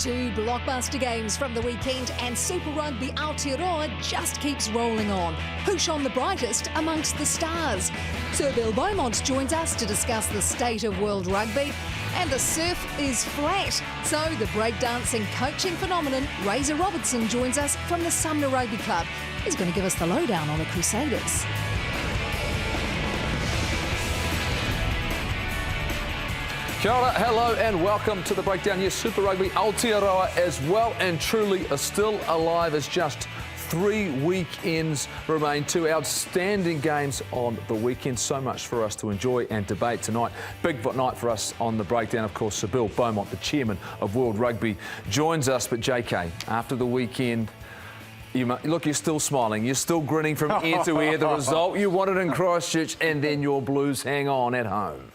Two blockbuster games from the weekend and Super Rugby Aotearoa just keeps rolling on. Who shone the brightest amongst the stars? Sir Bill Beaumont joins us to discuss the state of World Rugby. And the surf is flat. So the breakdancing coaching phenomenon, Scott Robertson, joins us from the Sumner Rugby Club. He's going to give us the lowdown on the Crusaders. Kia ora, hello and welcome to the breakdown. Yes, Super Rugby Aotearoa as well and truly are still alive as just 3 weekends remain. 2 outstanding games on the weekend. So much for us to enjoy and debate tonight. Big night for us on the breakdown. Of course, Sir Bill Beaumont, the chairman of World Rugby, joins us. But JK, after the weekend, look, you're still smiling. You're still grinning from ear to ear. The result you wanted in Christchurch, and then your Blues hang on at home.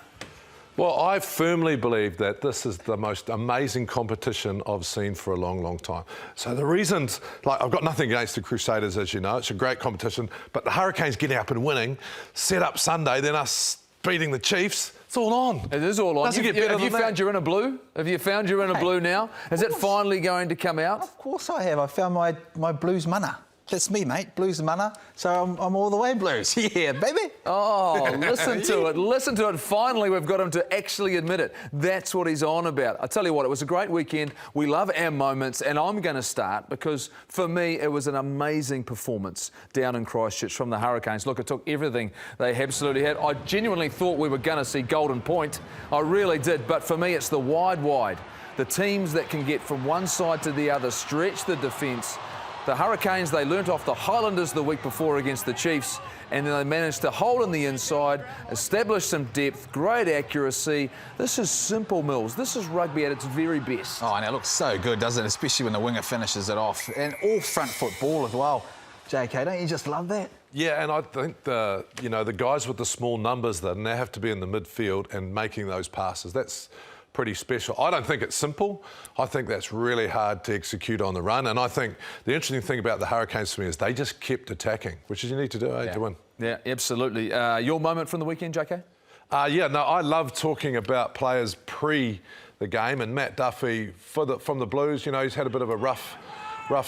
Well, I firmly believe that this is the most amazing competition I've seen for a long, long time. So the reasons, like, I've got nothing against the Crusaders, as you know. It's a great competition. But the Hurricanes getting up and winning, set up Sunday, then us beating the Chiefs, it's all on. It is all on. Doesn't get better Have you than that. found you're in a blue? Have you found you're in a blue now? Is it finally going to come out? Of course I have. I found my blues mana. That's me, mate. Blues mana. So I'm all the way blues. Yeah, baby. Oh, listen to it. Listen to it. Finally, we've got him to actually admit it. That's what he's on about. I tell you what, it was a great weekend. We love our moments, and I'm going to start because, for me, it was an amazing performance down in Christchurch from the Hurricanes. Look, it took everything they absolutely had. I genuinely thought we were going to see Golden Point. I really did. But for me, it's the wide. The teams that can get from one side to the other, stretch the defence. The Hurricanes, they learnt off the Highlanders the week before against the Chiefs, and then they managed to hold in the inside, establish some depth, great accuracy. This is simple, Mills. This is rugby at its very best. Oh, and it looks so good, doesn't it? Especially when the winger finishes it off. And all front foot ball as well. JK, don't you just love that? Yeah, and I think the guys with the small numbers that now have to be in the midfield and making those passes, that's pretty special. I don't think it's simple. I think that's really hard to execute on the run. And I think the interesting thing about the Hurricanes for me is they just kept attacking, which is you need to do, to win. Yeah, absolutely. Your moment from the weekend, JK? I love talking about players pre the game, and Matt Duffy from the Blues, he's had a bit of a rough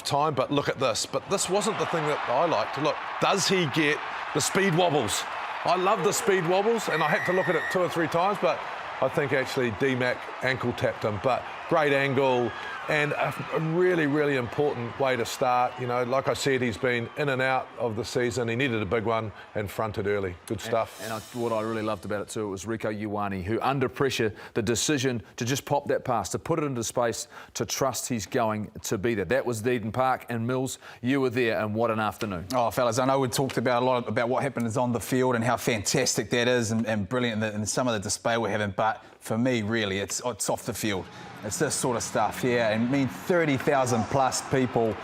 time, but look at this. But this wasn't the thing that I liked. Look, does he get the speed wobbles? I love the speed wobbles, and I had to look at it 2 or 3 times, but I think actually D-Mac ankle tapped him, but great angle and a really, really important way to start. Like I said, he's been in and out of the season. He needed a big one and fronted early. Good stuff. And what I really loved about it too, it was Rieko Ioane, who under pressure, the decision to just pop that pass, to put it into space, to trust he's going to be there. That was Eden Park, and Mills, you were there, and what an afternoon. Oh, fellas, I know we talked about a lot about what happens on the field and how fantastic that is and brilliant and some of the display we're having, but for me, really, it's off the field. It's this sort of stuff, yeah. And 30,000 plus people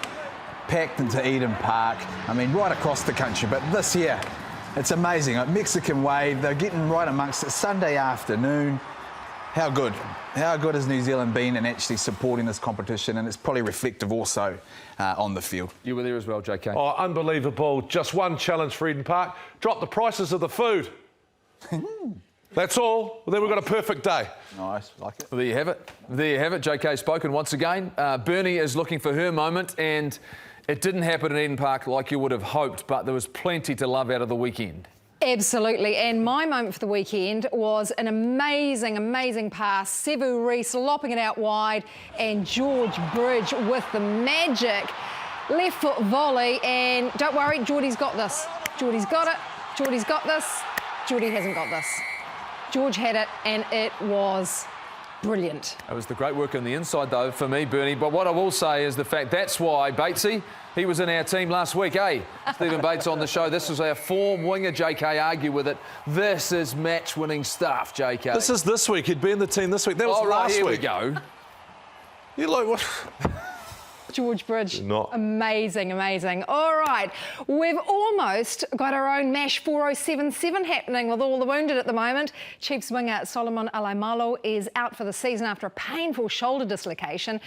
packed into Eden Park. Right across the country. But this year, it's amazing. Mexican wave, they're getting right amongst it. Sunday afternoon. How good? How good has New Zealand been in actually supporting this competition? And it's probably reflective also on the field. You were there as well, JK. Oh, unbelievable. Just one challenge for Eden Park. Drop the prices of the food. That's all. Well, then we've got a perfect day. Nice, like it. Well, there you have it. There you have it. JK spoken once again. Bernie is looking for her moment, and it didn't happen in Eden Park like you would have hoped, but there was plenty to love out of the weekend. Absolutely, and my moment for the weekend was an amazing pass. Sevu Reece lopping it out wide, and George Bridge with the magic left foot volley. And don't worry, Geordie's got this. Geordie's got it. Geordie's got this. Geordie hasn't got this. George had it, and it was brilliant. It was the great work on the inside, though, for me, Bernie. But what I will say is the fact that's why Batesy, he was in our team last week, eh? Stephen Bates on the show. This was our form winger. JK argue with it. This is match-winning stuff, JK. This is this week. He'd be in the team this week. That was last here week. We go. You're like, what? George Bridge, amazing. All right, we've almost got our own MASH 4077 happening with all the wounded at the moment. Chiefs winger Solomon Alaimalo is out for the season after a painful shoulder dislocation.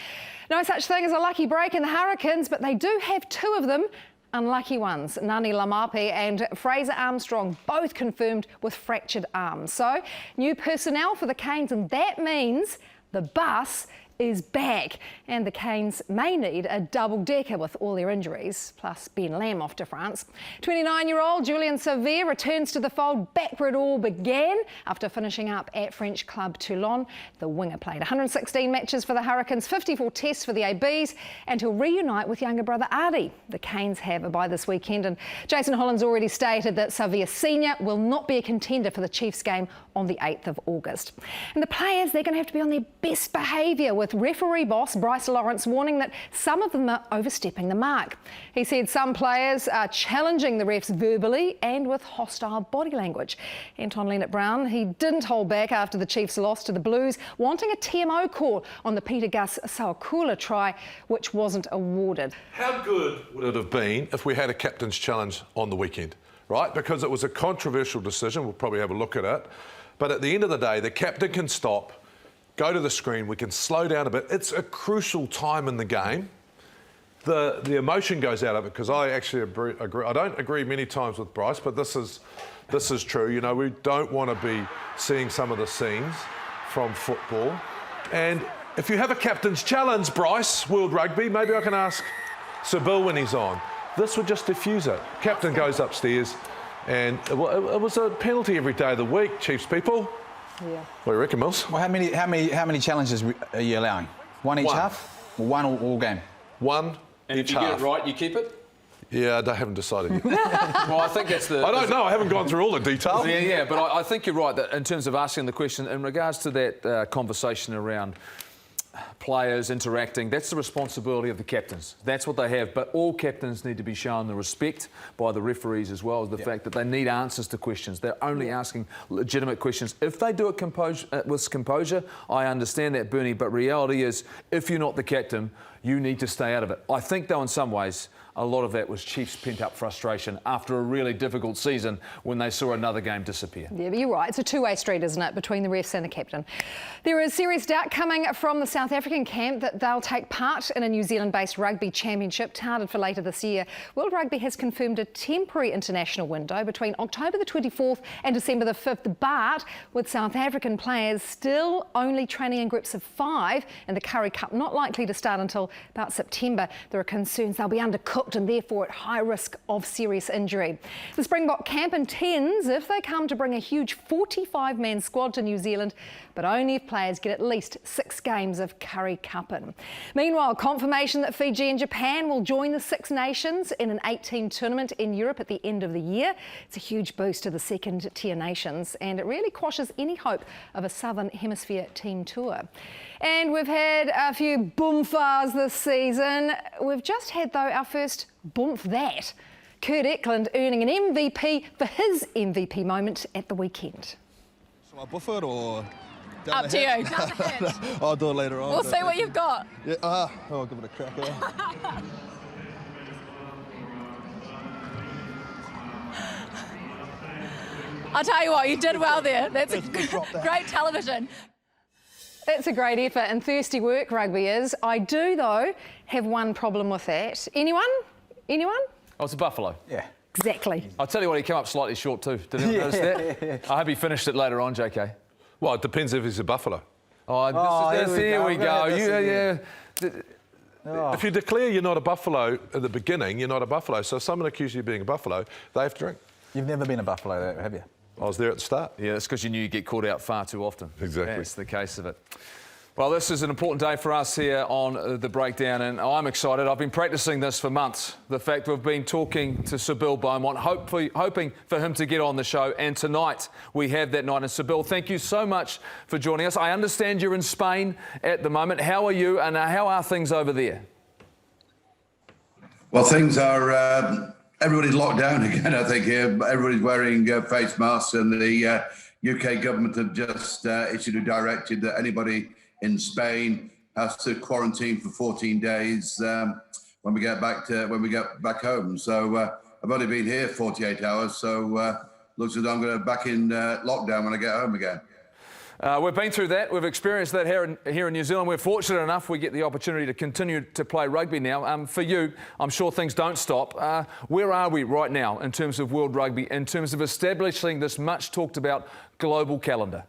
No such thing as a lucky break in the Hurricanes, but they do have 2 of them. Unlucky ones, Nani Lamapi and Fraser Armstrong, both confirmed with fractured arms. So, new personnel for the Canes, and that means the bus is back, and the Canes may need a double-decker with all their injuries, plus Ben Lam off to France. 29-year-old Julian Savea returns to the fold back where it all began after finishing up at French club Toulon. The winger played 116 matches for the Hurricanes, 54 tests for the ABs, and he'll reunite with younger brother Artie. The Canes have a bye this weekend, and Jason Holland's already stated that Savea Senior will not be a contender for the Chiefs game on the 8th of August. And the players, they're going to have to be on their best behaviour, with referee boss Bryce Lawrence warning that some of them are overstepping the mark. He said some players are challenging the refs verbally and with hostile body language. Anton Leonard-Brown, he didn't hold back after the Chiefs lost to the Blues, wanting a TMO call on the Peter Gus Sawakula try, which wasn't awarded. How good would it have been if we had a captain's challenge on the weekend, right? Because it was a controversial decision. We'll probably have a look at it. But at the end of the day, the captain can stop, go to the screen, we can slow down a bit. It's a crucial time in the game. The emotion goes out of it, because I actually agree. I don't agree many times with Bryce, but this is true. You know, we don't want to be seeing some of the scenes from football. And if you have a captain's challenge, Bryce, World Rugby, maybe I can ask Sir Bill when he's on. This would just diffuse it. Captain goes upstairs, and it was a penalty every day of the week, Chiefs people. Yeah. What do you reckon, Mills? Well, how many challenges are you allowing? One each half? Or one all game? One and each if you half. get it right, you keep it? Yeah, I haven't decided yet. Well, I think that's the... I don't know. I haven't gone through all the detail. Yeah, but I think you're right that in terms of asking the question, in regards to that conversation around players interacting, that's the responsibility of the captains. That's what they have. But all captains need to be shown the respect by the referees, as well as the fact that they need answers to questions. They're only asking legitimate questions. If they do it with composure, I understand that, Bernie, but reality is, if you're not the captain, you need to stay out of it. I think, though, in some ways, a lot of that was Chiefs' pent-up frustration after a really difficult season when they saw another game disappear. Yeah, but you're right. It's a two-way street, isn't it, between the refs and the captain. There is serious doubt coming from the South African camp that they'll take part in a New Zealand-based rugby championship touted for later this year. World Rugby has confirmed a temporary international window between October the 24th and December the 5th, but with South African players still only training in groups of 5 and the Currie Cup not likely to start until about September, there are concerns they'll be undercooked and therefore at high risk of serious injury. The Springbok camp intends, if they come, to bring a huge 45-man squad to New Zealand, but only if players get at least 6 games of Currie Cup in. Meanwhile, confirmation that Fiji and Japan will join the Six Nations in an 8-team tournament in Europe at the end of the year. It's a huge boost to the second-tier nations, and it really quashes any hope of a Southern Hemisphere team tour. And we've had a few boomfars this season. We've just had, though, our first boomf that. Kurt Eklund earning an MVP for his MVP moment at the weekend. Shall I buff it or... Up to you. I'll do it later on. We'll see what you've got. Yeah, I'll give it a crack. I'll tell you what, you did well there. That's a great television. It's a great effort and thirsty work, rugby is. I do, though, have one problem with that. Anyone? Anyone? Oh, it's a buffalo. Yeah. Exactly. I'll tell you what, he came up slightly short too. Did you notice that? I hope he finished it later on, JK. Well, it depends if he's a buffalo. There we go. If you declare you're not a buffalo at the beginning, you're not a buffalo. So if someone accuses you of being a buffalo, they have to drink. You've never been a buffalo, have you? I was there at the start. Yeah, it's because you knew you'd get caught out far too often. Exactly. That's the case of it. Well, this is an important day for us here on The Breakdown, and I'm excited. I've been practising this for months. The fact we've been talking to Sir Bill Beaumont, hoping for him to get on the show, and tonight we have that night. And Sir Bill, thank you so much for joining us. I understand you're in Spain at the moment. How are you, and how are things over there? Well, things are... everybody's locked down again, I think, here. Everybody's wearing face masks, and the UK government have just issued a directive that anybody in Spain has to quarantine for 14 days when we get back home. So I've only been here 48 hours, so looks as though I'm going to be back in lockdown when I get home again. We've been through that. We've experienced that here in New Zealand. We're fortunate enough we get the opportunity to continue to play rugby now. For you, I'm sure things don't stop. Where are we right now in terms of World Rugby, in terms of establishing this much talked about global calendar?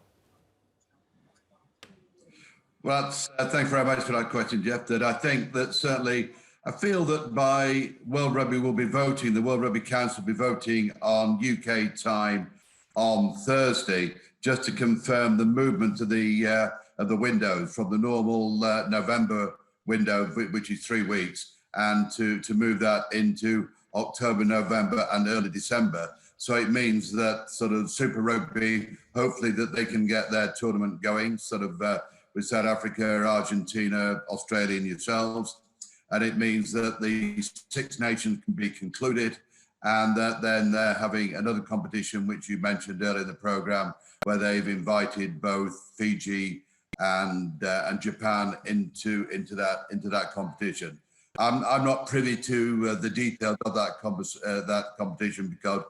Well, thanks very much for that question, Jeff. That I think that certainly, I feel that by World Rugby will be voting, the World Rugby Council will be voting on UK time on Thursday, just to confirm the movement of the windows from the normal November window, which is 3 weeks, and to move that into October, November, and early December. So it means that sort of Super Rugby, hopefully that they can get their tournament going, sort of with South Africa, Argentina, Australia, and yourselves. And it means that the Six Nations can be concluded, and that then they're having another competition, which you mentioned earlier in the programme, where they've invited both Fiji and Japan into that competition. I'm not privy to the details of that competition, because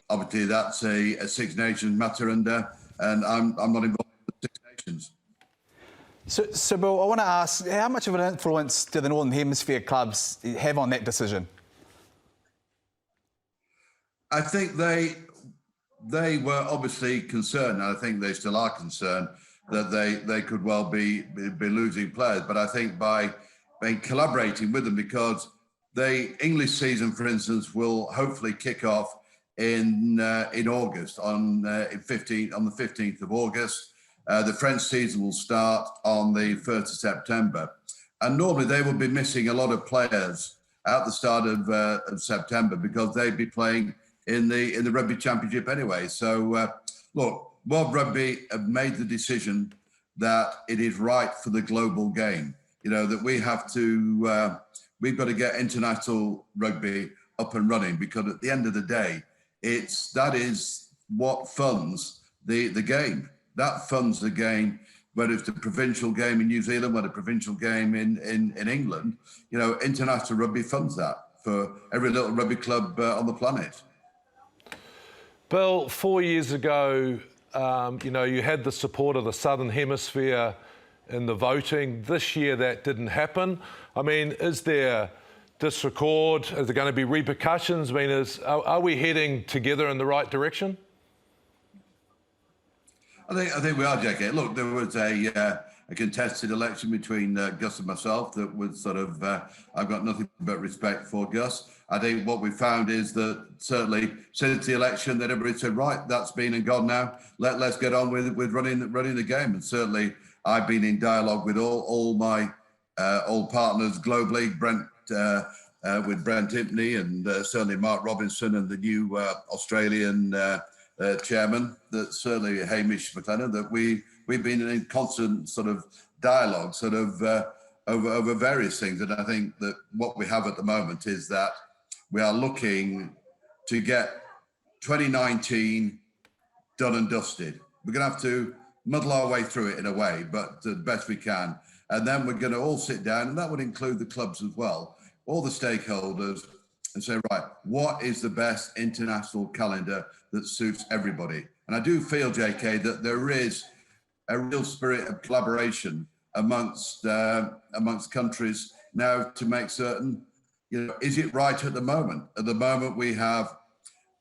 obviously that's a Six Nations matter, and I'm not involved in the Six Nations. So Bill, I want to ask, how much of an influence do the Northern Hemisphere clubs have on that decision? I think they were obviously concerned, and I think they still are concerned, that they could well be losing players. But I think by collaborating with them, because the English season, for instance, will hopefully kick off in August on the 15th of August. The French season will start on the 1st of September, and normally they will be missing a lot of players at the start of September, because they'd be playing in the Rugby Championship anyway. So look, World Rugby have made the decision that it is right for the global game. You know, that we have to, we've got to get international rugby up and running, because at the end of the day, that is what funds the game. That funds the game, whether it's the provincial game in New Zealand, whether the provincial game in England. You know, international rugby funds that for every little rugby club on the planet. Bill, 4 years ago, you know, you had the support of the Southern Hemisphere in the voting. This year that didn't happen. I mean, is there discord? Is there going to be repercussions? I mean, are we heading together in the right direction? I think we are, JK. Look, there was a contested election between Gus and myself that was sort of, I've got nothing but respect for Gus. I think what we found is that certainly since the election, that everybody said, right, that's been and gone now. Let's get on with running the game. And certainly I've been in dialogue with all my old partners globally, with Brent Impney, and certainly Mark Robinson, and the new Australian chairman, that certainly Hamish McLennan, that we've been in constant sort of dialogue, sort of over various things. And I think that what we have at the moment is that we are looking to get 2019 done and dusted. We're going to have to muddle our way through it in a way, but the best we can. And then we're going to all sit down, and that would include the clubs as well, all the stakeholders, and say, right, what is the best international calendar that suits everybody? And I do feel, JK, that there is a real spirit of collaboration amongst countries now to make certain, you know, is it right at the moment? At the moment, we have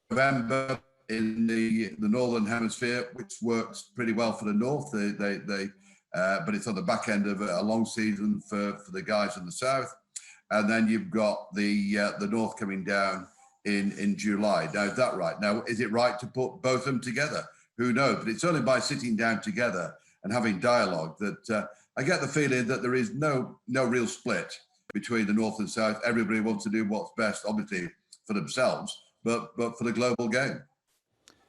November in the Northern Hemisphere, which works pretty well for the North. But it's on the back end of a long season for the guys in the South. And then you've got the North coming down in July. Now, is that right? Now, is it right to put both of them together? Who knows? But it's only by sitting down together and having dialogue that I get the feeling that there is no real split between the North and South. Everybody wants to do what's best, obviously, for themselves, but for the global game.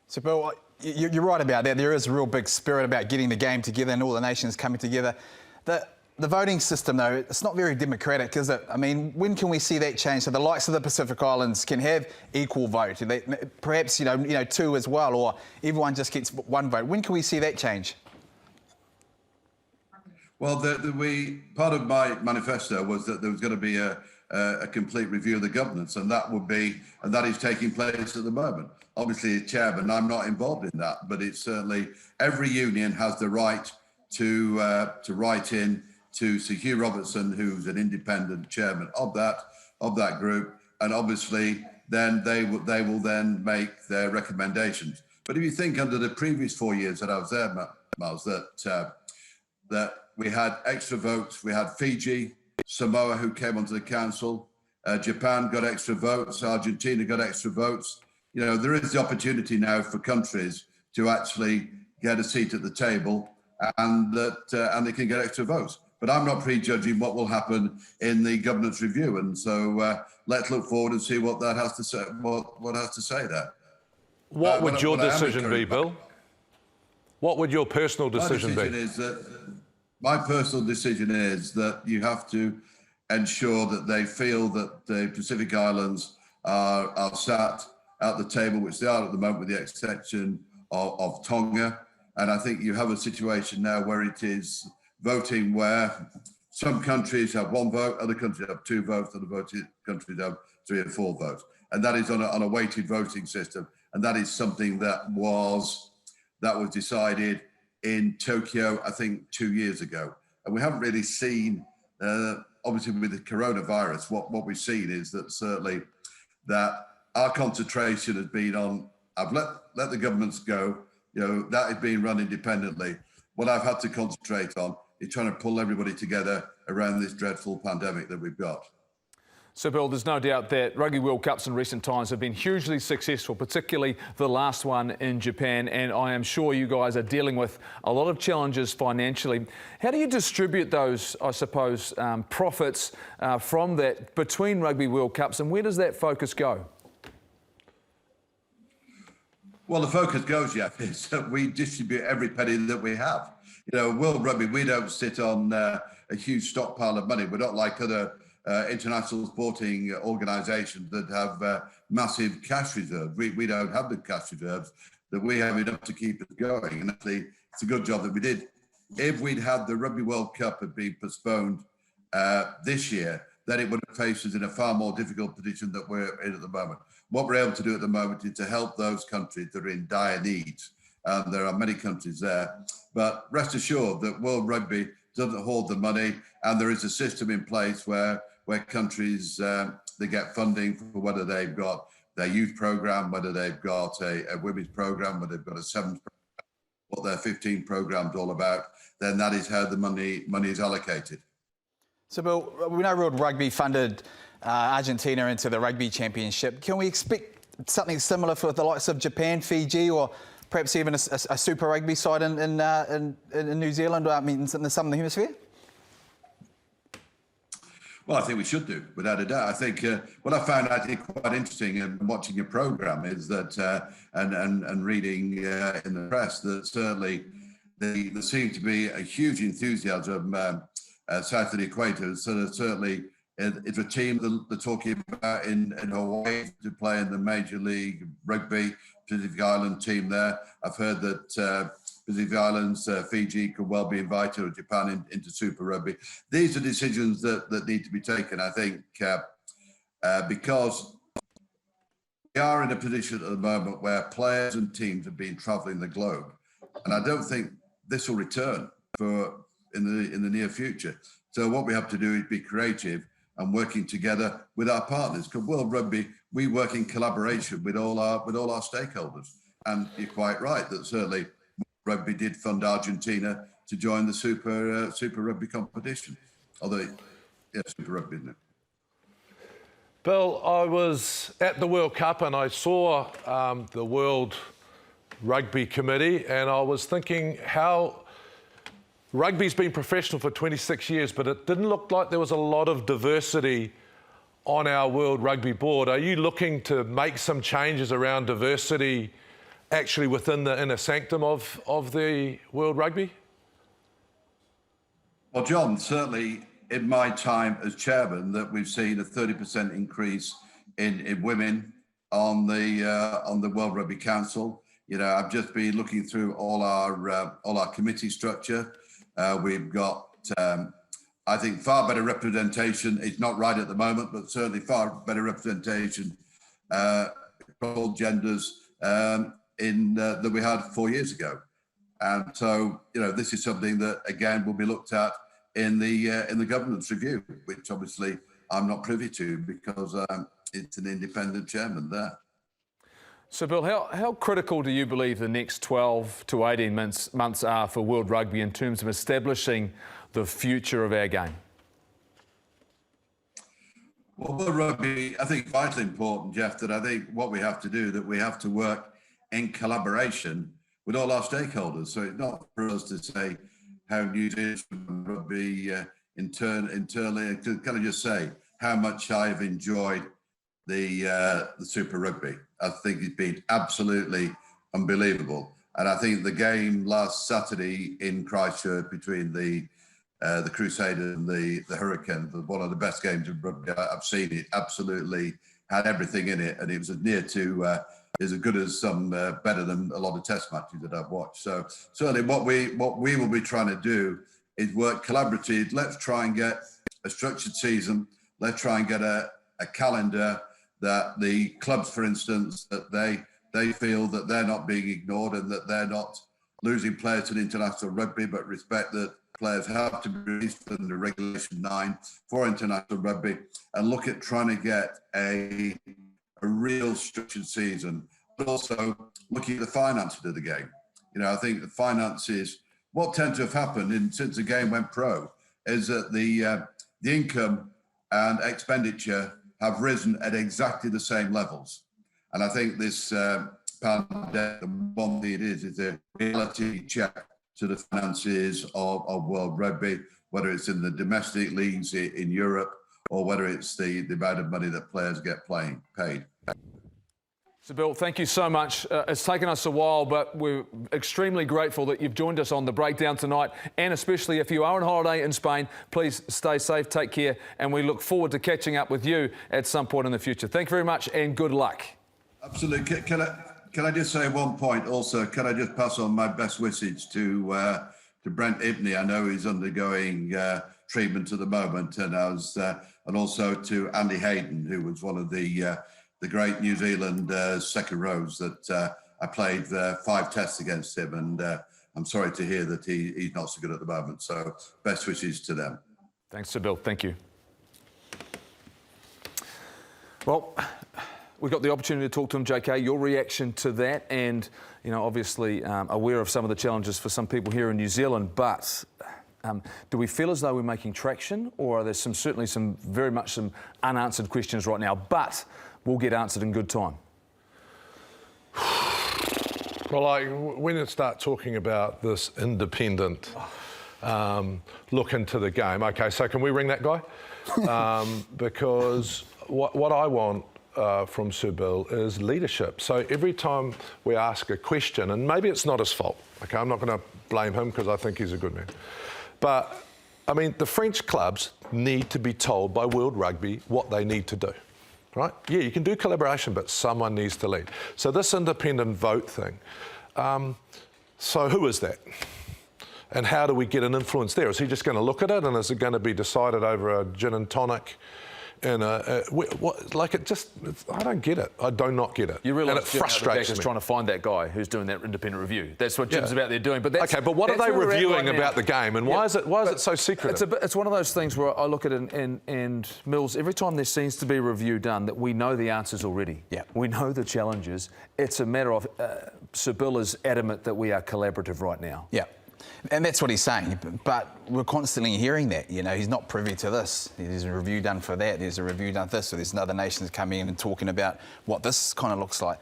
So, Bill, you're right about that. There is a real big spirit about getting the game together and all the nations coming together. The voting system, though, it's not very democratic, is it? I mean, when can we see that change? So the likes of the Pacific Islands can have equal vote, perhaps, you know, two as well, or everyone just gets one vote. When can we see that change? Well, part of my manifesto was that there was going to be a complete review of the governance, and that is taking place at the moment. Obviously, as chairman, I'm not involved in that, but it's certainly every union has the right to write in to Sir Hugh Robertson, who's an independent chairman of that group, and obviously then they will then make their recommendations. But if you think under the previous 4 years that I was there, Miles, that we had extra votes. We had Fiji, Samoa, who came onto the council. Japan got extra votes. Argentina got extra votes. You know, there is the opportunity now for countries to actually get a seat at the table, and they can get extra votes. But I'm not prejudging what will happen in the governance review, and so let's look forward and see what that has to say. What has to say there. What would your decision be, Bill? What would your personal decision be? My personal decision is that you have to ensure that they feel that the Pacific Islands are sat at the table, which they are at the moment, with the exception of Tonga. And I think you have a situation now where it is voting where some countries have one vote, other countries have two votes, other countries have 3 or 4 votes. And that is on a weighted voting system. And that is something that was decided in Tokyo, I think 2 years ago. And we haven't really seen, obviously with the coronavirus, what we've seen is that certainly that our concentration has been on, I've let the governments go, you know, that is being run independently. What I've had to concentrate on is trying to pull everybody together around this dreadful pandemic that we've got. So, Bill, there's no doubt that Rugby World Cups in recent times have been hugely successful, particularly the last one in Japan, and I am sure you guys are dealing with a lot of challenges financially. How do you distribute those, I suppose, profits from that between Rugby World Cups, and where does that focus go? Well, the focus goes, Jeff, is that we distribute every penny that we have. You know, World Rugby, we don't sit on a huge stockpile of money. We're not like other international sporting organisations that have massive cash reserves. We don't have the cash reserves, that we have enough to keep us going. And actually, it's a good job that we did. If we'd had the Rugby World Cup had been postponed this year, then it would have placed us in a far more difficult position that we're in at the moment. What we're able to do at the moment is to help those countries that are in dire needs. There are many countries there. But rest assured that World Rugby doesn't hoard the money, and there is a system in place where countries, they get funding for whether they've got their youth program, whether they've got a women's program, whether they've got a sevens program, what their 15 program's all about, then that is how the money is allocated. So, Bill, we know World Rugby funded Argentina into the Rugby Championship. Can we expect something similar for the likes of Japan, Fiji, or perhaps even a Super Rugby side in New Zealand, I mean, in the Southern Hemisphere? Well, I think we should do, without a doubt. I think what I found actually quite interesting in watching your programme is that, and reading in the press, that certainly there seemed to be a huge enthusiasm south of the equator. So certainly it's a team that they're talking about in Hawaii to play in the Major League Rugby Pacific Island team there. I've heard that Pacific Islands, Fiji could well be invited, or Japan into Super Rugby. These are decisions that need to be taken, I think, because we are in a position at the moment where players and teams have been travelling the globe, and I don't think this will return in the near future. So what we have to do is be creative and working together with our partners. Because World Rugby, we work in collaboration with all our stakeholders. And you're quite right that certainly Rugby did fund Argentina to join the Super Rugby competition. Although, yeah, Super Rugby, isn't it? Bill, I was at the World Cup and I saw the World Rugby Committee, and I was thinking how rugby's been professional for 26 years, but it didn't look like there was a lot of diversity on our World Rugby board. Are you looking to make some changes around diversity actually within the inner sanctum of the World Rugby? Well, John, certainly in my time as chairman, that we've seen a 30% increase in women on the World Rugby Council. You know, I've just been looking through all our committee structure. We've got, I think, far better representation. It's not right at the moment, but certainly far better representation across all genders that we had 4 years ago. And so, you know, this is something that again will be looked at in the governance review, which obviously I'm not privy to because it's an independent chairman there. So, Bill, how critical do you believe the next 12 to 18 months are for World Rugby in terms of establishing the future of our game? Well, World Rugby, I think, vitally important, Jeff, that I think what we have to do, that we have to work in collaboration with all our stakeholders. So it's not for us to say how New Zealand rugby internally, can I just say how much I've enjoyed the Super Rugby. I think it's been absolutely unbelievable. And I think the game last Saturday in Christchurch between the Crusaders and the Hurricanes was one of the best games of rugby I've seen. It absolutely had everything in it, and it was as near to as good as some better than a lot of Test matches that I've watched. So certainly, what we will be trying to do is work collaboratively. Let's try and get a structured season. Let's try and get a calendar that the clubs, for instance, that they feel that they're not being ignored and that they're not losing players to the international rugby, but respect that players have to be released under Regulation 9 for international rugby, and look at trying to get a real structured season, but also looking at the finances of the game. You know, I think the finances, what tends to have happened since the game went pro, is that the income and expenditure have risen at exactly the same levels. And I think this pandemic, the one thing it is a reality check to the finances of World Rugby, whether it's in the domestic leagues in Europe or whether it's the amount of money that players get paid. So, Bill, thank you so much. It's taken us a while, but we're extremely grateful that you've joined us on The Breakdown tonight. And especially if you are on holiday in Spain, please stay safe, take care, and we look forward to catching up with you at some point in the future. Thank you very much and good luck. Absolutely. Can I just say one point also? Can I just pass on my best wishes to Brent Ibney? I know he's undergoing treatment at the moment, and also to Andy Hayden, who was one of the great New Zealand second rows that I played 5 tests against him, and I'm sorry to hear that he's not so good at the moment. So best wishes to them. Thanks to Bill. Thank you. Well, we got the opportunity to talk to him, JK. Your reaction to that, and obviously aware of some of the challenges for some people here in New Zealand, but do we feel as though we're making traction, or are there certainly some very much some unanswered questions right now, but will get answered in good time? Well, when you start talking about this independent look into the game, okay, so can we ring that guy? Because what I want from Sir Bill is leadership. So every time we ask a question, and maybe it's not his fault, okay, I'm not going to blame him because I think he's a good man. But, I mean, the French clubs need to be told by World Rugby what they need to do, right? Yeah, you can do collaboration, but someone needs to lead. So this independent vote thing, so who is that? And how do we get an influence there? Is he just going to look at it, and is it going to be decided over a gin and tonic? And I don't get it. I do not get it. You realise and it frustrates me. Trying to find that guy who's doing that independent review. That's what Jim's about there doing. But okay, but what are they reviewing about the game, and why is it so secretive? It's one of those things where I look at it and Mills, every time there seems to be a review done, that we know the answers already. Yeah. We know the challenges. It's a matter of Sir Bill is adamant that we are collaborative right now. Yeah. And that's what he's saying, but we're constantly hearing that. He's not privy to this. There's a review done for that. There's a review done for this. So there's other nations coming in and talking about what this kind of looks like.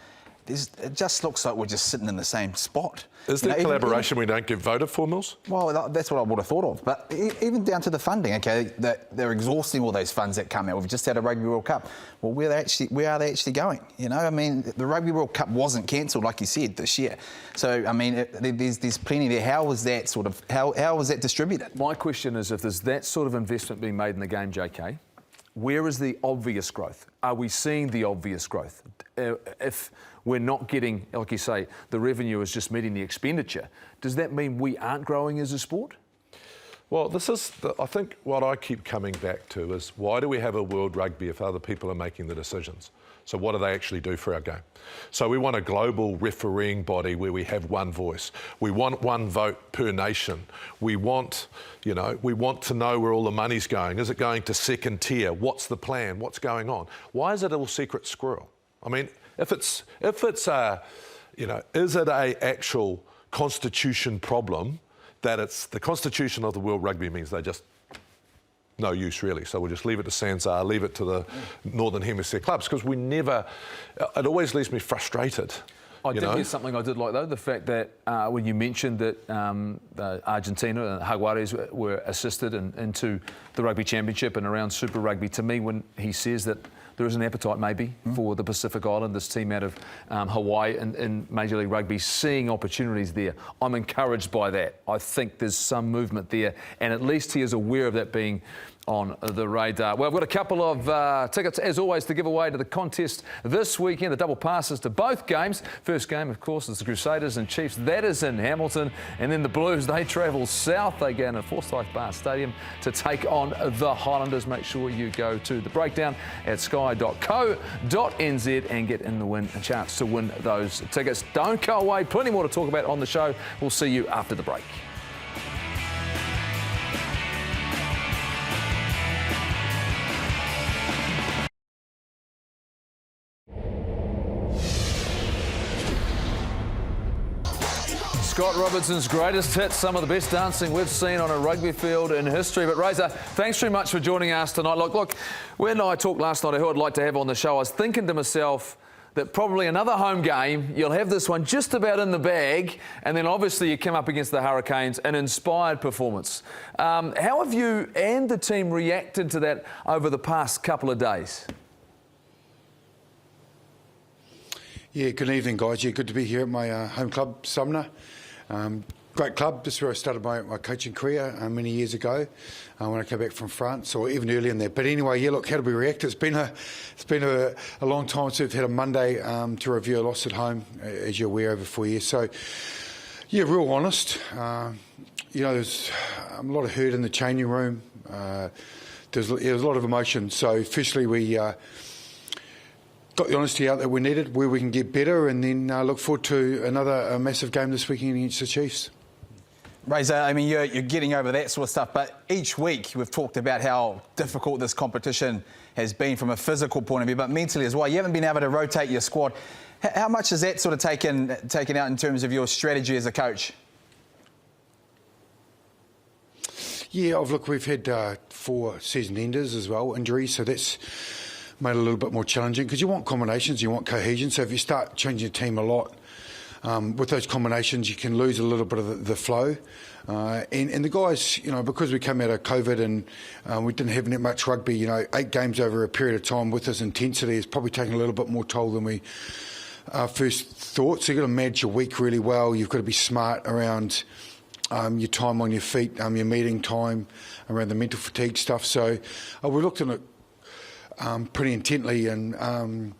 It just looks like we're just sitting in the same spot. Is there collaboration we don't get voted for, Mills? Well, that's what I would have thought of. But even down to the funding, okay, they're exhausting all those funds that come out. We've just had a Rugby World Cup. Well, where are they actually going? I mean, the Rugby World Cup wasn't cancelled, like you said, this year. So, I mean, there's plenty there. How was that how was that distributed? My question is, if there's that sort of investment being made in the game, JK, where is the obvious growth? Are we seeing the obvious growth? If we're not getting, like you say, the revenue is just meeting the expenditure, does that mean we aren't growing as a sport? Well, I think what I keep coming back to is, why do we have a World Rugby if other people are making the decisions? So what do they actually do for our game? So we want a global refereeing body where we have one voice. We want one vote per nation. We want to know where all the money's going. Is it going to second tier? What's the plan? What's going on? Why is it all secret squirrel? I mean, is it a actual constitution problem that it's the constitution of the World Rugby means they're just no use really. So we'll just leave it to Sanzar, leave it to the Northern Hemisphere clubs, because it always leaves me frustrated. I did hear something I did like, though, the fact that when you mentioned that Argentina and Jaguares were assisted into the Rugby Championship and around Super Rugby, to me, when he says that there is an appetite maybe for the Pacific Island, this team out of Hawaii in Major League Rugby, seeing opportunities there, I'm encouraged by that. I think there's some movement there, and at least he is aware of that being on the radar. Well, I've got a couple of tickets, as always, to give away to the contest this weekend. The double passes to both games. First game, of course, is the Crusaders and Chiefs. That is in Hamilton. And then the Blues, they travel south. They go into Forsyth Bar Stadium to take on the Highlanders. Make sure you go to the breakdown at sky.co.nz and get in the win a chance to win those tickets. Don't go away. Plenty more to talk about on the show. We'll see you after the break. Scott Robertson's greatest hits, some of the best dancing we've seen on a rugby field in history. But Razor, thanks very much for joining us tonight. Look, when I talked last night, who I'd like to have on the show, I was thinking to myself that probably another home game, you'll have this one just about in the bag, and then obviously you come up against the Hurricanes, an inspired performance. How have you and the team reacted to that over the past couple of days? Yeah, good evening, guys. Yeah, good to be here at my home club, Sumner. Great club. This is where I started my coaching career many years ago when I came back from France, or even earlier in that. But anyway, yeah, look, how did we react? It's been a long time since we've had a Monday to review a loss at home, as you're aware, over 4 years. So, yeah, real honest. There's a lot of hurt in the changing room. There's a lot of emotion. So, firstly, we got the honesty out that we needed, where we can get better, and then look forward to another massive game this weekend against the Chiefs. Razor, I mean, you're getting over that sort of stuff, but each week we've talked about how difficult this competition has been from a physical point of view, but mentally as well. You haven't been able to rotate your squad. How much has that sort of taken out in terms of your strategy as a coach? Yeah, look, we've had 4 season enders as well, injuries, so that's made it a little bit more challenging, because you want combinations, you want cohesion. So if you start changing your team a lot with those combinations, you can lose a little bit of the flow. And the guys, because we came out of COVID and we didn't have that much rugby, 8 games over a period of time with this intensity has probably taken a little bit more toll than we first thought. So you've got to manage your week really well. You've got to be smart around your time on your feet, your meeting time, around the mental fatigue stuff. So we looked at it pretty intently, and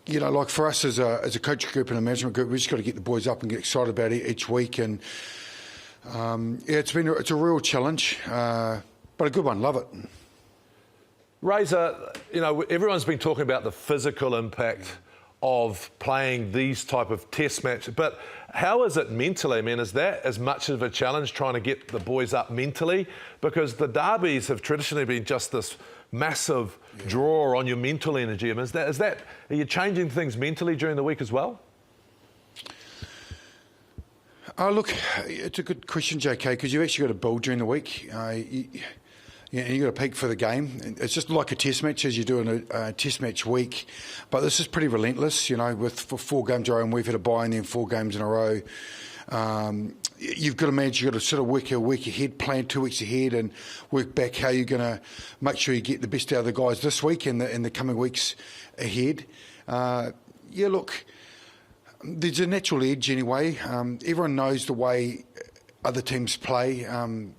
like for us as a coaching group and a management group, we just got to get the boys up and get excited about it each week. And it's a real challenge, but a good one. Love it. Razor, everyone's been talking about the physical impact of playing these type of test matches, but how is it mentally? I mean, is that as much of a challenge, trying to get the boys up mentally? Because the derbies have traditionally been just this massive draw on your mental energy. I mean, are you changing things mentally during the week as well? Look, it's a good question, JK, because you've actually got to build during the week. And you've got to peak for the game. It's just like a test match, as you do in a test match week. But this is pretty relentless, for 4 games in a row, and we've had a bye and then 4 games in a row. You've got to manage, you've got to sort of work a week ahead, plan 2 weeks ahead, and work back how you're going to make sure you get the best out of the guys this week and in the coming weeks ahead. Look, there's a natural edge anyway. Everyone knows the way other teams play.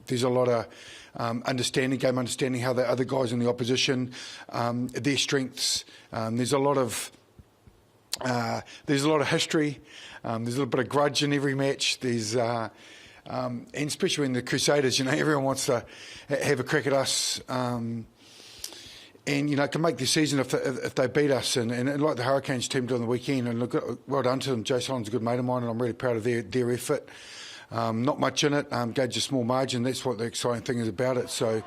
There's a lot of game understanding, how the other guys in the opposition, their strengths. There's a lot of history. There's a little bit of grudge in every match. There's and especially in the Crusaders, everyone wants to have a crack at us, and can make their season if they beat us. And like the Hurricanes team did on the weekend, and look, well done to them. Joe Solon's a good mate of mine, and I'm really proud of their effort. Not much in it, gauge a small margin. That's what the exciting thing is about it. So,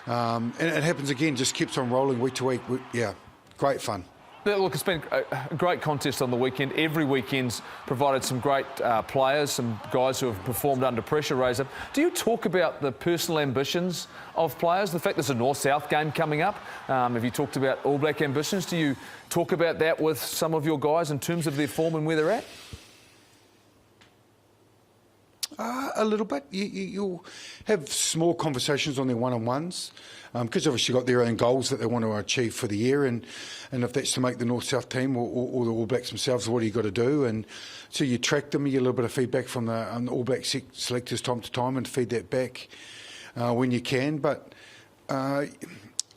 and it happens again, just keeps on rolling week to week. Yeah, great fun. Look, it's been a great contest on the weekend. Every weekend's provided some great players, some guys who have performed under pressure, Razor. Do you talk about the personal ambitions of players? The fact there's a North-South game coming up. Have you talked about All Black ambitions? Do you talk about that with some of your guys in terms of their form and where they're at? A little bit. You'll have small conversations on their one-on-ones because obviously got their own goals that they want to achieve for the year, and if that's to make the North-South team or the All Blacks themselves, what do you got to do? And so you track them, you get a little bit of feedback from the All Black selectors time to time and feed that back when you can. But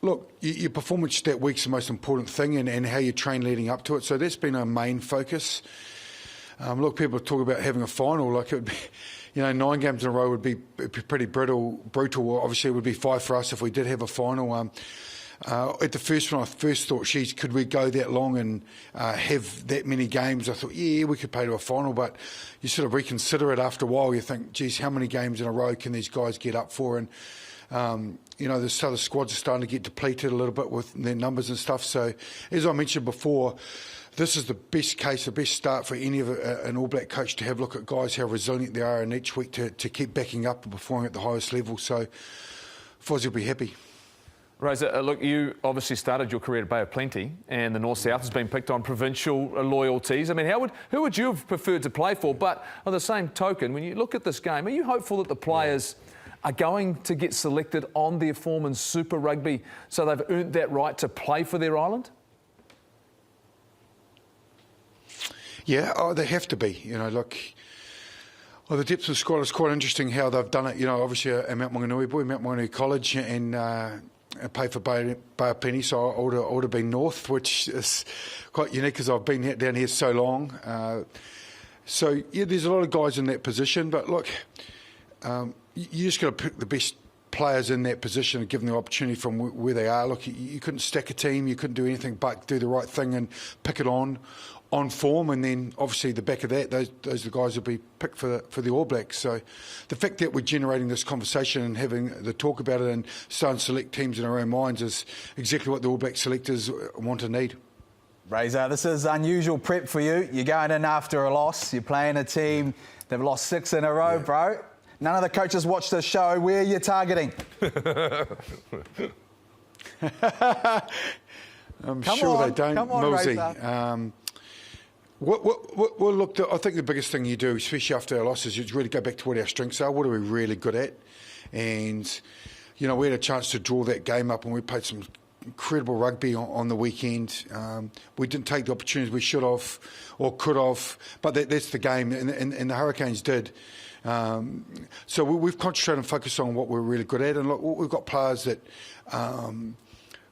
look, your performance that week's the most important thing, and how you train leading up to it. So that's been our main focus. Look, people talk about having a final, like it would be, 9 games in a row would be pretty brutal. Obviously, it would be 5 for us if we did have a final. At the first one, I first thought, geez, could we go that long and have that many games? I thought, yeah, we could play to a final, but you sort of reconsider it after a while. You think, geez, how many games in a row can these guys get up for? And the squads are starting to get depleted a little bit with their numbers and stuff. So, as I mentioned before, this is the best case, the best start for any of an All Black coach to have a look at guys, how resilient they are, and each week to keep backing up and performing at the highest level. So Fozzie will be happy. Razor, look, you obviously started your career at Bay of Plenty, and the North-South has been picked on provincial loyalties. I mean, who would you have preferred to play for? But on the same token, when you look at this game, are you hopeful that the players are going to get selected on their form in Super Rugby so they've earned that right to play for their island? Yeah, they have to be. The depth of the squad is quite interesting how they've done it. Obviously a Mount Maunganui boy, Mount Maunganui College, and played for Bay of Plenty, so I would have been north, which is quite unique because I've been down here so long. There's a lot of guys in that position, but look, you just got to pick the best players in that position and give them the opportunity from where they are. Look, you couldn't stack a team, you couldn't do anything but do the right thing and pick it on form, and then obviously the back of that, those are the guys who'll be picked for the All Blacks. So the fact that we're generating this conversation and having the talk about it and starting to select teams in our own minds is exactly what the All Black selectors want and need. Razor, this is unusual prep for you. You're going in after a loss. You're playing a team they've lost 6 in a row, bro. None of the coaches watch this show. Where are you targeting? I'm sure they don't, Millsy. Well, look, I think the biggest thing you do, especially after our losses, is really go back to what our strengths are. What are we really good at? And, we had a chance to draw that game up, and we played some incredible rugby on the weekend. We didn't take the opportunities we should have or could have, but that's the game, and the Hurricanes did. So we've concentrated and focused on what we're really good at. And look, we've got players that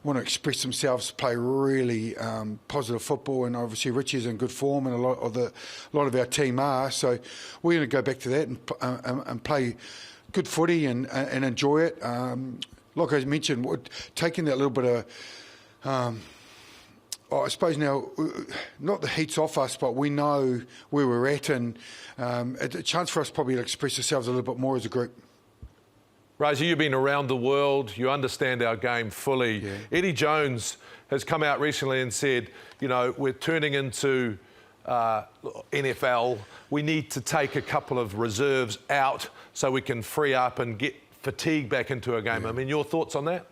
want to express themselves, play really positive football, and obviously Richie's in good form, and a lot of our team are. So we're going to go back to that and play good footy and enjoy it. Like I mentioned, taking that little bit of, I suppose now, not the heat's off us, but we know where we're at, and a chance for us probably to express ourselves a little bit more as a group. Razor, you've been around the world. You understand our game fully. Yeah. Eddie Jones has come out recently and said, we're turning into NFL. We need to take a couple of reserves out so we can free up and get fatigue back into a game. Yeah. I mean, your thoughts on that?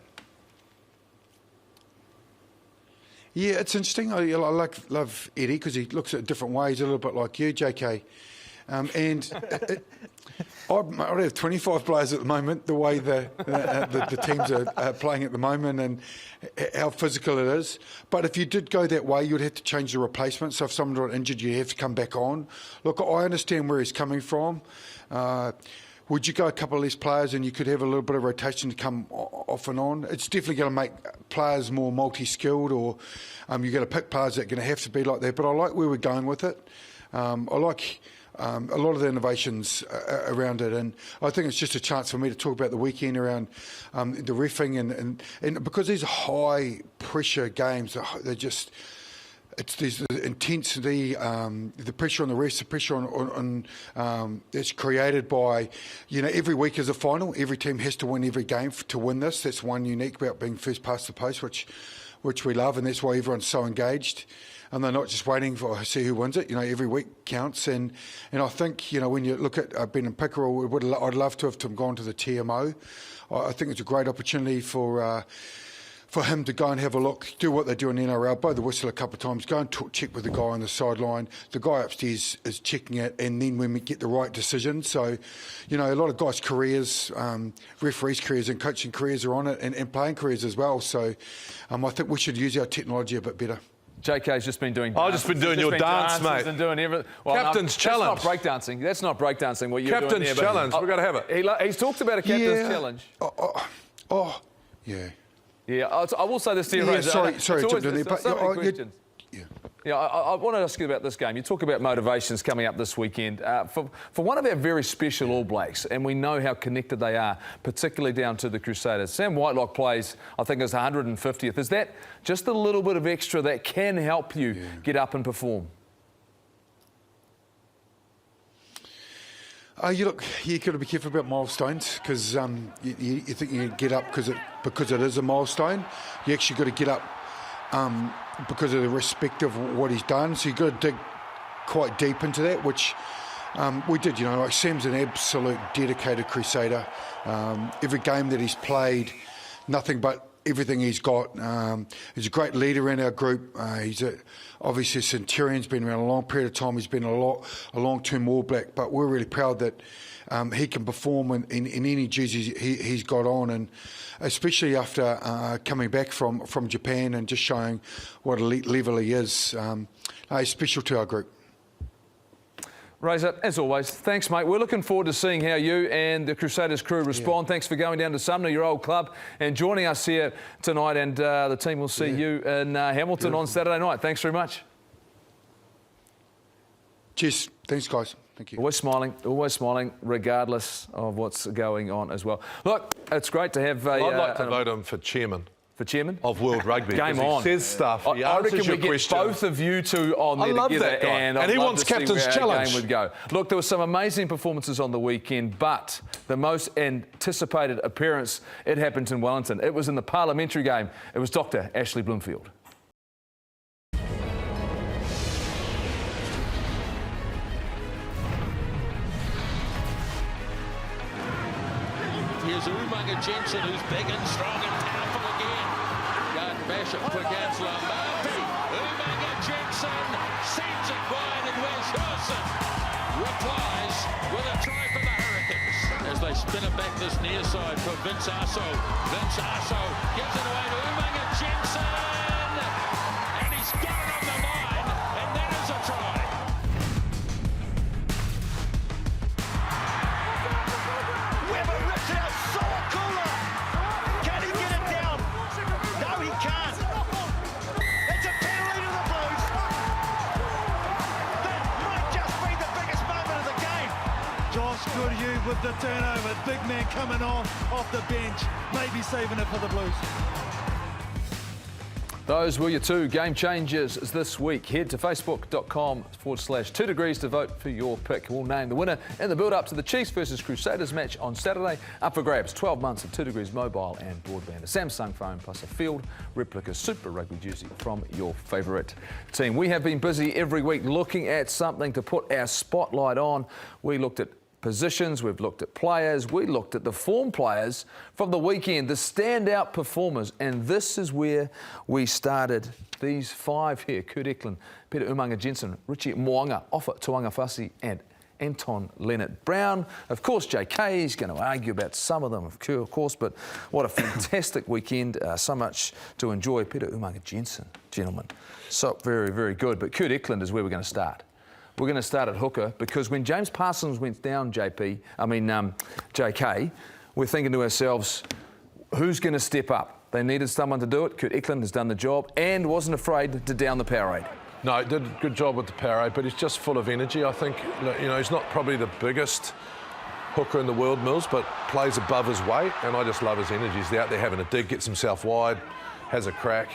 Yeah, it's interesting. I love Eddie because he looks at it different ways, a little bit like you, JK. I have 25 players at the moment, the way the teams are playing at the moment and how physical it is. But if you did go that way, you'd have to change the replacement. So if someone got injured, you have to come back on. Look, I understand where he's coming from. Would you go a couple of less players and you could have a little bit of rotation to come off and on? It's definitely going to make players more multi-skilled, or you're going to pick players that are going to have to be like that. But I like where we're going with it. I like a lot of the innovations around it, and I think it's just a chance for me to talk about the weekend around the reffing and because these are high pressure games, they're just. There's the intensity, the pressure on the refs, the pressure on that's created by, every week is a final. Every team has to win every game to win this. That's one unique about being first past the post, which which we love, and that's why everyone's so engaged. And they're not just waiting for see who wins it. You know, every week counts. And I think, you know, when you look at Ben and Pickerel, I'd love to have gone to the TMO. I think it's a great opportunity for him to go and have a look, do what they do in the NRL, blow the whistle a couple of times, go and check with the guy on the sideline. The guy upstairs is checking it, and then when we get the right decision. So, you know, a lot of guys' careers, referees' careers and coaching careers are on it, and playing careers as well. So I think we should use our technology a bit better. JK's just been doing. I've just been doing your dance, mate. And doing everything. Well, Captain's challenge. That's not breakdancing. That's not breakdancing. What you're doing there. Captain's challenge. We've got to have it. He's talked about a captain's challenge. Yeah. Yeah, I will say this to you, Razor. Sorry, it's always, so many questions. Yeah. Yeah, I want to ask you about this game. You talk about motivations coming up this weekend. For one of our very special All Blacks, and we know how connected they are, particularly down to the Crusaders. Sam Whitelock plays, I think, his 150th. Is that just a little bit of extra that can help you get up and perform? You got to be careful about milestones, because you think you get up because it is a milestone. You actually got to get up because of the respect of what he's done. So you've got to dig quite deep into that, which we did. You know, like Sam's an absolute dedicated Crusader. Every game that he's played, nothing but everything he's got. He's a great leader in our group. He's obviously a Centurion's been around a long period of time. He's been a long-term All Black, but we're really proud that he can perform in any jersey he's got on, and especially after coming back from Japan and just showing what elite level he is. He's special to our group. Razor, as always, thanks, mate. We're looking forward to seeing how you and the Crusaders crew respond. Thanks for going down to Sumner, your old club, and joining us here tonight. And the team will see you in Hamilton on Saturday night. Thanks very much. Cheers. Thanks, guys. Thank you. Always smiling, regardless of what's going on as well. Look, it's great to have I'd like to vote him for chairman. For chairman? Of World Rugby. Game on. He says stuff. He I reckon answers we get question. both of you two on there love together. that guy. And he wants captain's challenge. Game would go. Look, there were some amazing performances on the weekend, but the most anticipated appearance, it happened in Wellington. It was in the parliamentary game. It was Dr. Ashley Bloomfield. Here's Umaga Jensen, who's big and strong and powerful again. Garden Bishop, quick answer, Murphy. Umaga Jensen sends it wide, and Wes Dawson replies with a try for the Hurricanes. As they spin it back this near side for Vince Aso. Vince Aso gives it away to Umaga Jensen. And he's got it on the line, and that is a try. Goodhue with the turnover. Big man coming on off the bench, maybe saving it for the Blues. Those were your two game changers this week. Head to facebook.com/2 degrees to vote for your pick. We'll name the winner in the build-up to the Chiefs versus Crusaders match on Saturday. Up for grabs, 12 months of 2 degrees mobile and broadband, a Samsung phone plus a field replica Super Rugby jersey from your favourite team. We have been busy every week looking at something to put our spotlight on. We looked at positions, we've looked at players, we looked at the form players from the weekend, the standout performers, and this is where we started. These five here: Kurt Eklund, Peter Umaga Jensen, Richie Mo'unga, Ofa Tu'ungafasi, and Anton Leonard-Brown. Of course, JK is going to argue about some of them, of course, but what a fantastic weekend. So much to enjoy. Peter Umaga Jensen, gentlemen, so very, very good. But Kurt Eklund is where we're going to start. We're going to start at hooker, because when James Parsons went down, JK, we're thinking to ourselves, who's going to step up? They needed someone to do it. Kurt Eklund has done the job and wasn't afraid to down the Powerade. No, he did a good job with the Powerade, but he's just full of energy. I think, you know, he's not probably the biggest hooker in the world, Mills, but plays above his weight, and I just love his energy. He's out there having a dig, gets himself wide, has a crack.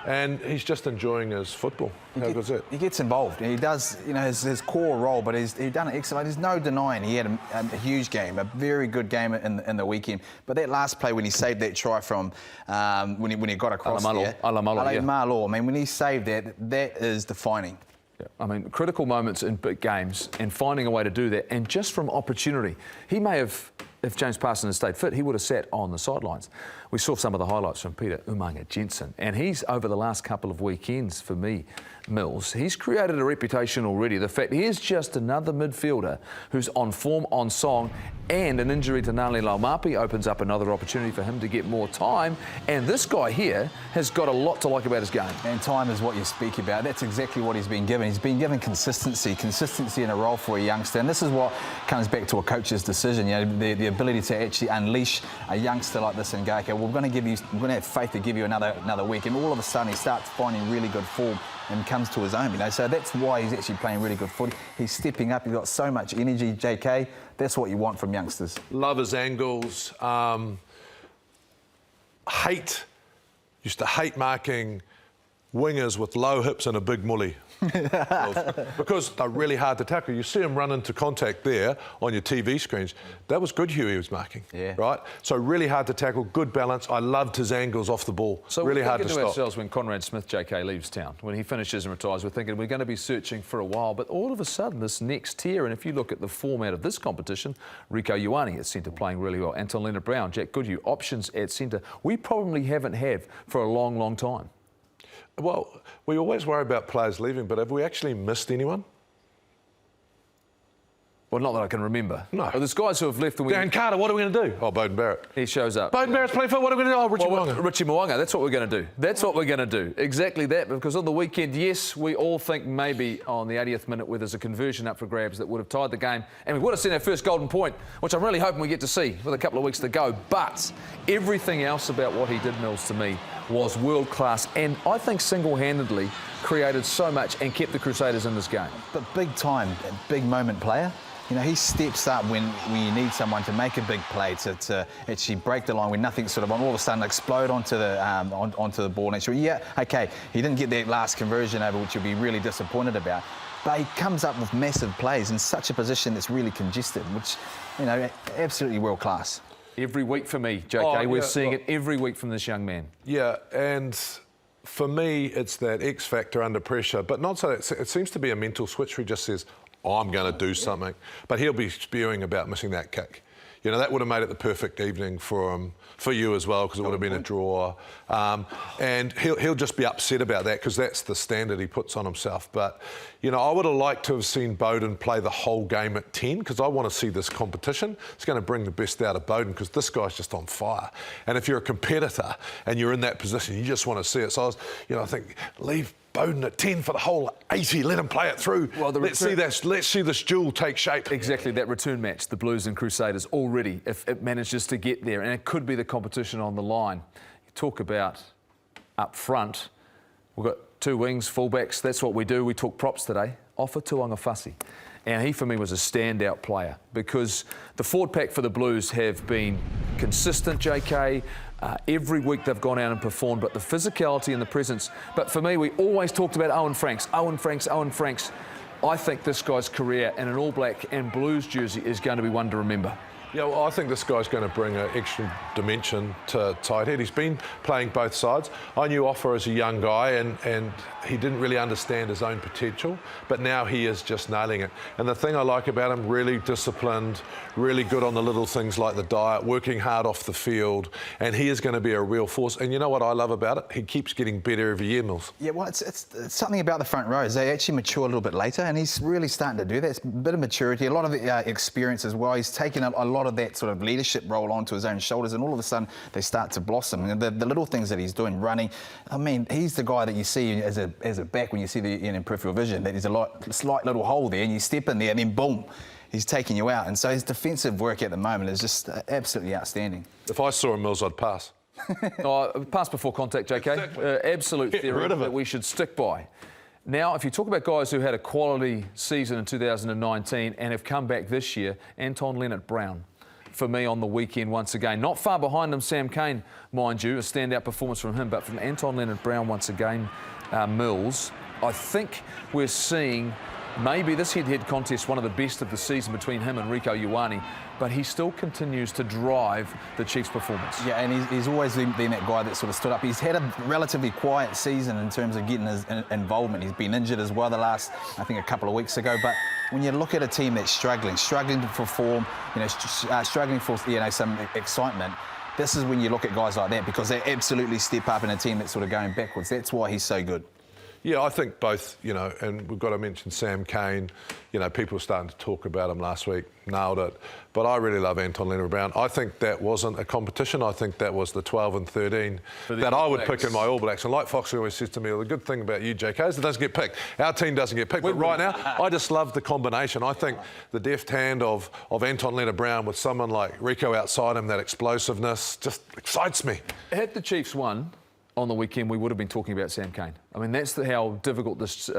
and he's just enjoying his football. How good's that? He gets involved, and he does, you know, his core role, but he's done it excellent. There's no denying he had a huge game, a very good game in the weekend. But that last play when he saved that try from when he got across there, Malo, I mean, when he saved that, that is defining. Yeah. I mean, critical moments in big games and finding a way to do that, and just from opportunity. He may have, if James Parsons had stayed fit, he would have sat on the sidelines. We saw some of the highlights from Peter Umanga Jensen, and he's, over the last couple of weekends, for me, Mills, he's created a reputation already. The fact he is just another midfielder who's on form, on song, and an injury to Nali Laumapi opens up another opportunity for him to get more time. And this guy here has got a lot to like about his game. And time is what you speak about. That's exactly what he's been given. He's been given consistency in a role for a youngster. And this is what comes back to a coach's decision. You know, the ability to actually unleash a youngster like this and go, okay, we're going to have faith to give you another week. And all of a sudden he starts finding really good form and comes to his own, you know. So that's why he's actually playing really good footy. He's stepping up. He's got so much energy, JK. That's what you want from youngsters. Love his angles. Used to hate marking wingers with low hips and a big mully. Because they're really hard to tackle. You see him run into contact there on your TV screens. That was good Hugh he was marking, right? So really hard to tackle, good balance. I loved his angles off the ball. So really hard to stop. Ourselves when Conrad Smith, JK, leaves town, when he finishes and retires, we're thinking we're going to be searching for a while, but all of a sudden this next tier, and if you look at the format of this competition, Rico Ioane at centre playing really well, Anton Leonard-Brown, Jack Goodhue, options at centre, we probably haven't had for a long, long time. Well, we always worry about players leaving, but have we actually missed anyone? Well, not that I can remember. No. Well, there's guys who have left. Darren Carter, what are we going to do? Oh, Beauden Barrett. He shows up. Beauden Barrett's playing for, what are we going to do? Oh, Richie Mo'unga. Richie Mo'unga, that's what we're going to do. That's what we're going to do. Exactly that, because on the weekend, yes, we all think maybe on the 80th minute where there's a conversion up for grabs that would have tied the game, and we would have seen our first golden point, which I'm really hoping we get to see with a couple of weeks to go. But everything else about what he did, Mills, to me, was world-class, and I think single-handedly created so much and kept the Crusaders in this game. But big time, big moment player. You know, he steps up when you need someone to make a big play, to actually break the line when nothing's sort of on, all of a sudden explode onto the ball. And yeah, okay, he didn't get that last conversion over, which you'll be really disappointed about. But he comes up with massive plays in such a position that's really congested, which, you know, absolutely world class. Every week for me, JK, we're seeing it every week from this young man. Yeah, and for me, it's that X factor under pressure, but not so. It seems to be a mental switch where he just says, I'm going to do something. But he'll be spewing about missing that kick. You know, that would have made it the perfect evening for him, for you as well, because it would have been a draw. And he'll just be upset about that because that's the standard he puts on himself. But, you know, I would have liked to have seen Beauden play the whole game at 10 because I want to see this competition. It's going to bring the best out of Beauden because this guy's just on fire. And if you're a competitor and you're in that position, you just want to see it. So I think, leave Beauden at 10 for the whole 80, let him play it through. Well, let's see this duel take shape. Exactly, that return match, the Blues and Crusaders already, if it manages to get there, and it could be the competition on the line. You talk about up front, we've got two wings, fullbacks, that's what we do. We talk props today. Offa Tuangafasi. And he, for me, was a standout player because the forward pack for the Blues have been consistent, JK. Every week they've gone out and performed, but the physicality and the presence. But for me, we always talked about Owen Franks. I think this guy's career in an All Black and Blues jersey is going to be one to remember. Yeah, well, I think this guy's going to bring an extra dimension to tight head. He's been playing both sides. I knew Offa as a young guy and he didn't really understand his own potential, but now he is just nailing it. And the thing I like about him, really disciplined, really good on the little things like the diet, working hard off the field, and he is going to be a real force. And you know what I love about it? He keeps getting better every year, Mills. Yeah, well, it's something about the front rows. They actually mature a little bit later, and he's really starting to do that. It's a bit of maturity, a lot of experience as well. He's taken a lot of that sort of leadership role onto his own shoulders, and all of a sudden they start to blossom. And the little things that he's doing, running, I mean, he's the guy that you see as a back when you see in peripheral vision, that there's a slight little hole there, and you step in there, and then boom, he's taking you out. And so his defensive work at the moment is just absolutely outstanding. If I saw him, Mills, I'd pass. Pass before contact, JK. Exactly. Absolute theory that we should stick by. Now, if you talk about guys who had a quality season in 2019 and have come back this year, Anton Leonard-Brown. for me on the weekend once again. Not far behind him, Sam Cane, mind you, a standout performance from him, but from Anton Leonard-Brown once again, Mills. I think we're seeing maybe this head-to-head contest one of the best of the season between him and Rieko Ioane, but he still continues to drive the Chiefs' performance. Yeah, and he's always been that guy that sort of stood up. He's had a relatively quiet season in terms of getting his involvement. He's been injured as well the last, I think, a couple of weeks ago. But when you look at a team that's struggling to perform, struggling for some excitement, this is when you look at guys like that, because they absolutely step up in a team that's sort of going backwards. That's why he's so good. Yeah, I think both, and we've got to mention Sam Cane. People were starting to talk about him last week, nailed it. But I really love Anton Leonard-Brown. I think that wasn't a competition. I think that was the 12 and 13 that I would pick in my All Blacks. And like Foxy always says to me, well, the good thing about you, JK, is it doesn't get picked. Our team doesn't get picked. But right now, I just love the combination. I think the deft hand of Anton Leonard-Brown with someone like Rieko outside him, that explosiveness, just excites me. Had the Chiefs won on the weekend, we would have been talking about Sam Cane. I mean, that's how difficult this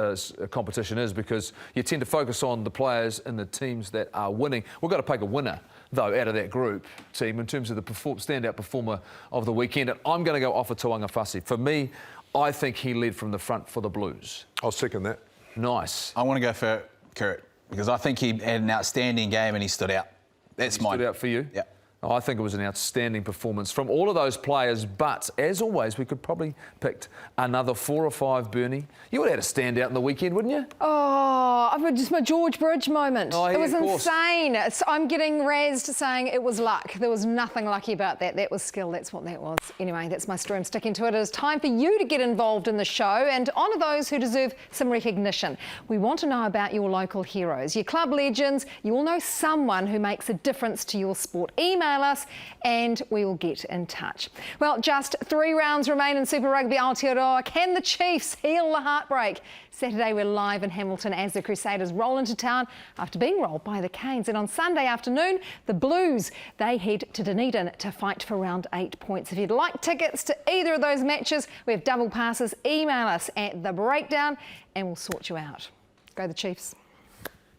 competition is, because you tend to focus on the players and the teams that are winning. We've got to pick a winner, though, out of that group team in terms of the standout performer of the weekend. And I'm going to go off of Tuangafasi. For me, I think he led from the front for the Blues. I'll second that. Nice. I want to go for Kurt, because I think he had an outstanding game and he stood out. That's mine. Stood out for you? Yeah. I think it was an outstanding performance from all of those players, but as always, we could probably picked another 4 or 5, Bernie. You would have had a standout in the weekend, wouldn't you? Oh, just my George Bridge moment. Oh, yeah, it was of course. insane. I'm getting razzed saying it was luck. There was nothing lucky about that. That was skill. That's what that was. Anyway, that's my story. I'm sticking to it. It is time for you to get involved in the show and honour those who deserve some recognition. We want to know about your local heroes, your club legends. You all know someone who makes a difference to your sport. Email us and we will get in touch. Well, just 3 rounds remain in Super Rugby Aotearoa. Can the Chiefs heal the heartbreak? Saturday we're live in Hamilton as the Crusaders roll into town after being rolled by the Canes. And on Sunday afternoon, the Blues, they head to Dunedin to fight for round 8 points. If you'd like tickets to either of those matches, we have double passes. Email us at The Breakdown and we'll sort you out. Go the Chiefs.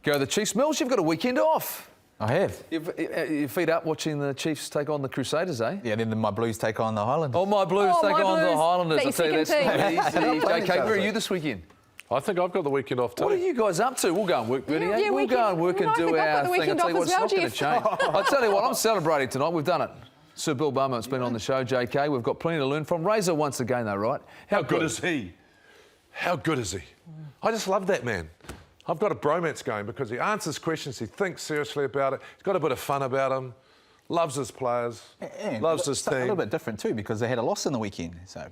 Go the Chiefs. Mills, you've got a weekend off. I have. Your feet up watching the Chiefs take on the Crusaders, eh? Yeah, then my Blues take on the Highlanders. Oh, my Blues take on the Highlanders. Is that your second team? JK, where are you this weekend? I think I've got the weekend off too. What are you guys up to? We'll go and work, Bernie. Yeah, we'll go and work and do our thing. I'll tell you what, it's not going to change. I'll tell you what, I'm celebrating tonight. We've done it. Sir Bill Beaumont's been on the show, JK. We've got plenty to learn from. Razor once again, though, right? How good is he? How good is he? I just love that man. I've got a bromance going because he answers questions, he thinks seriously about it, he's got a bit of fun about him, loves his players, loves his team. A little bit different too, because they had a loss in the weekend, so...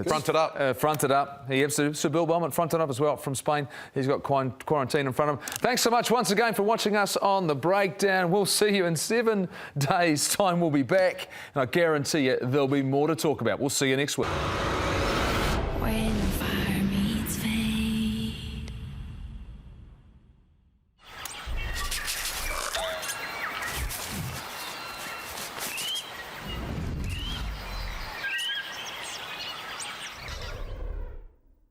Fronted up. Fronted up. He absolutely. Sir Bill Beaumont fronted up as well from Spain. He's got quarantine in front of him. Thanks so much once again for watching us on The Breakdown. We'll see you in 7 days' time. We'll be back, and I guarantee you there'll be more to talk about. We'll see you next week. When